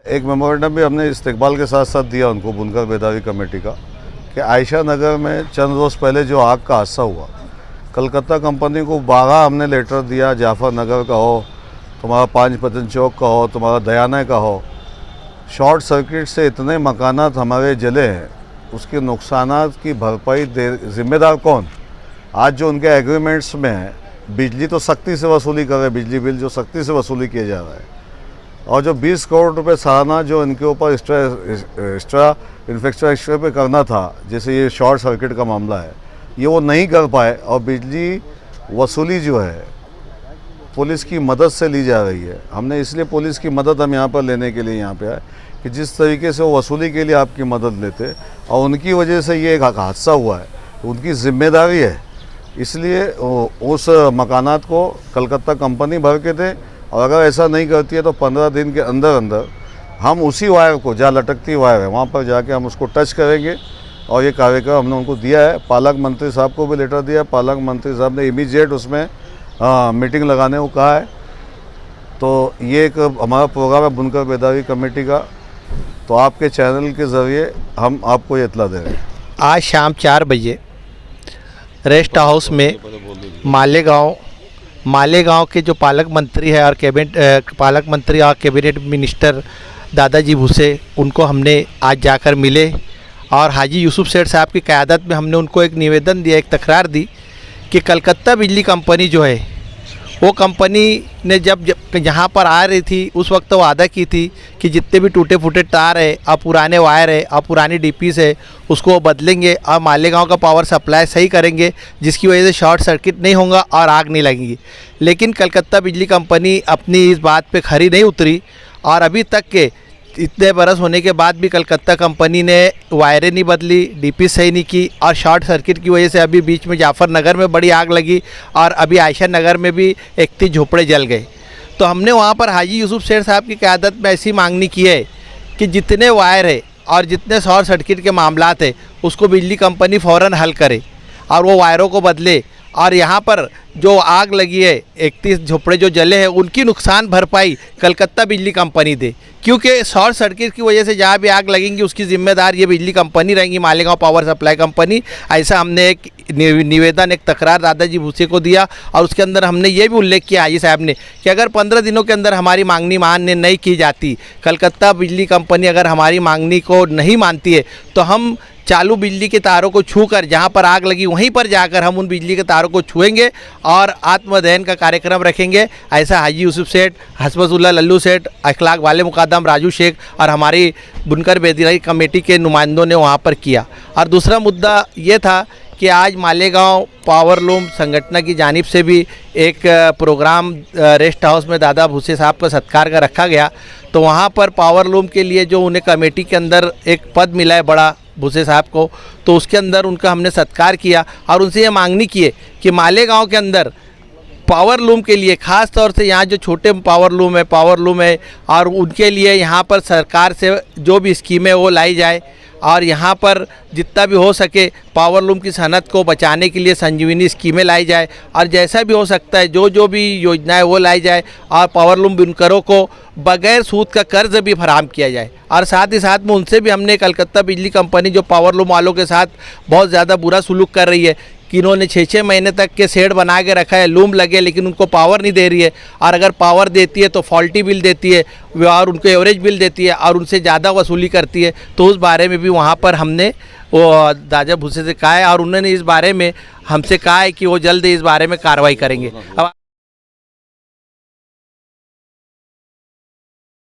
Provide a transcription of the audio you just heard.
एक मेमोरेंडम भी हमने इस्तेकबाल के साथ साथ दिया उनको, बुनकर बेदारी कमेटी का, कि आयशा नगर में चंद रोज़ पहले जो आग का हादसा हुआ, कलकत्ता कंपनी को 12 हमने लेटर दिया, जाफर नगर का हो, तुम्हारा 5 पतन चौक का हो, तुम्हारा दयाना का हो, शॉर्ट सर्किट से इतने मकानात हमारे जले हैं, उसके नुकसानात की भरपाई जिम्मेदार कौन? आज जो उनके एग्रीमेंट्स में है, बिजली तो सख्ती से वसूली कर रहे, बिजली बिल जो सख्ती से वसूली किया जा रहा है, और जो 20 करोड़ रुपए सालाना जो इनके ऊपर एक्स्ट्रा इंफ्रास्ट्रक्चर पे करना था, जैसे ये शॉर्ट सर्किट का मामला है, ये वो नहीं कर पाए, और बिजली वसूली जो है पुलिस की मदद से ली जा रही है। हमने इसलिए पुलिस की मदद हम यहाँ पर लेने के लिए यहाँ पे आए कि जिस तरीके से वो वसूली के लिए आपकी मदद लेते, और उनकी वजह से ये एक हादसा हुआ है, उनकी जिम्मेदारी है। इसलिए उस मकानात को कलकत्ता कंपनी भर के दे, और अगर ऐसा नहीं करती है तो 15 दिन के अंदर अंदर हम उसी वायर को, जहाँ लटकती वायर है वहाँ पर जाके हम उसको टच करेंगे। और ये कार्यक्रम हमने उनको दिया है, पालक मंत्री साहब को भी लेटर दिया है, पालक मंत्री साहब ने इमीडिएट उसमें मीटिंग लगाने को कहा है। तो ये एक हमारा प्रोग्राम है बुनकर बेदारी कमेटी का, तो आपके चैनल के ज़रिए हम आपको ये इत्तला दे रहे हैं। आज शाम 4 बजे रेस्ट हाउस में मालेगांव के जो पालक मंत्री है और पालक मंत्री और कैबिनेट मिनिस्टर दादाजी भूसे, उनको हमने आज जाकर मिले, और हाजी यूसुफ सेठ साहब की क़यादत में हमने उनको एक निवेदन दिया, एक तकरार दी कि कलकत्ता बिजली कंपनी जो है, वो कंपनी ने जब यहाँ पर आ रही थी उस वक्त तो वादा की थी कि जितने भी टूटे फूटे तार है और पुराने वायर है और पुरानी डीपीस है उसको वो बदलेंगे और मालेगांव का पावर सप्लाई सही करेंगे, जिसकी वजह से शॉर्ट सर्किट नहीं होगा और आग नहीं लगेगी। लेकिन कलकत्ता बिजली कंपनी अपनी इस बात पे खरी नहीं उतरी, और अभी तक के इतने बरस होने के बाद भी कलकत्ता कंपनी ने वायरें नहीं बदली, डीपी सही नहीं की, और शॉर्ट सर्किट की वजह से अभी बीच में जाफर नगर में बड़ी आग लगी, और अभी आयशा नगर में भी 31 झोपड़े जल गए। तो हमने वहाँ पर हाजी यूसुफ सेठ साहब की क़यादत में ऐसी मांगनी की है कि जितने वायर है और जितने शॉर्ट सर्किट के मामलात है उसको बिजली कंपनी फ़ौरन हल करे और वो वायरों को बदले, और यहाँ पर जो आग लगी है 31 झोपड़े जो जले हैं उनकी नुकसान भरपाई कलकत्ता बिजली कंपनी दे, क्योंकि शॉर्ट सर्किट की वजह से जहाँ भी आग लगेंगी उसकी जिम्मेदार ये बिजली कंपनी रहेंगी, मालेगांव पावर सप्लाई कंपनी। ऐसा हमने एक निवेदन, एक तकरार दादाजी भूसे को दिया, और उसके अंदर हमने ये भी उल्लेख किया हाजी साहब ने कि अगर 15 दिनों के अंदर हमारी मांगनी मान्य नहीं की जाती, कलकत्ता बिजली कंपनी अगर हमारी मांगनी को नहीं मानती है, तो हम चालू बिजली के तारों को छूकर, जहां पर आग लगी वहीं पर जाकर हम उन बिजली के तारों को छुएंगे और आत्मदहन का कार्यक्रम रखेंगे। ऐसा हाजी यूसुफ सेठ, हसबतुल्लाह लल्लू सेठ, अखलाक वाले मुकादम राजू शेख और हमारी बुनकर बेदारी कमेटी के नुमाइंदों ने वहां पर किया। और दूसरा मुद्दा ये था कि आज मालेगांव पावरलूम संगठन की जानिब से भी एक प्रोग्राम रेस्ट हाउस में दादा भूसे साहब का सत्कार का रखा गया। तो वहाँ पर पावरलूम के लिए जो उन्हें कमेटी के अंदर एक पद मिला है बड़ा भूसे साहब को, तो उसके अंदर उनका हमने सत्कार किया और उनसे ये मांगनी की है कि मालेगांव के अंदर पावरलूम के लिए, ख़ास तौर से यहाँ जो छोटे पावरलूम है और उनके लिए यहाँ पर सरकार से जो भी स्कीमें वो लाई जाए, और यहाँ पर जितना भी हो सके पावरलूम की सनत को बचाने के लिए संजीवनी स्कीमें लाई जाए, और जैसा भी हो सकता है जो भी योजनाएं वो लाई जाए, और पावरलूम बुनकरों को बगैर सूद का कर्ज भी फराहम किया जाए। और साथ ही साथ में उनसे भी हमने, कलकत्ता बिजली कंपनी जो पावरलूम वालों के साथ बहुत ज़्यादा बुरा सुलूक कर रही है कि इन्होंने 6-6 महीने तक के शेड बना के रखा है, लूम लगे, लेकिन उनको पावर नहीं दे रही है, और अगर पावर देती है तो फॉल्टी बिल देती है और उनको एवरेज बिल देती है और उनसे ज़्यादा वसूली करती है। तो उस बारे में भी वहाँ पर हमने वो दादा भूसे से कहा है, और उन्होंने इस बारे में हमसे कहा है कि वो जल्द इस बारे में कार्रवाई करेंगे। अब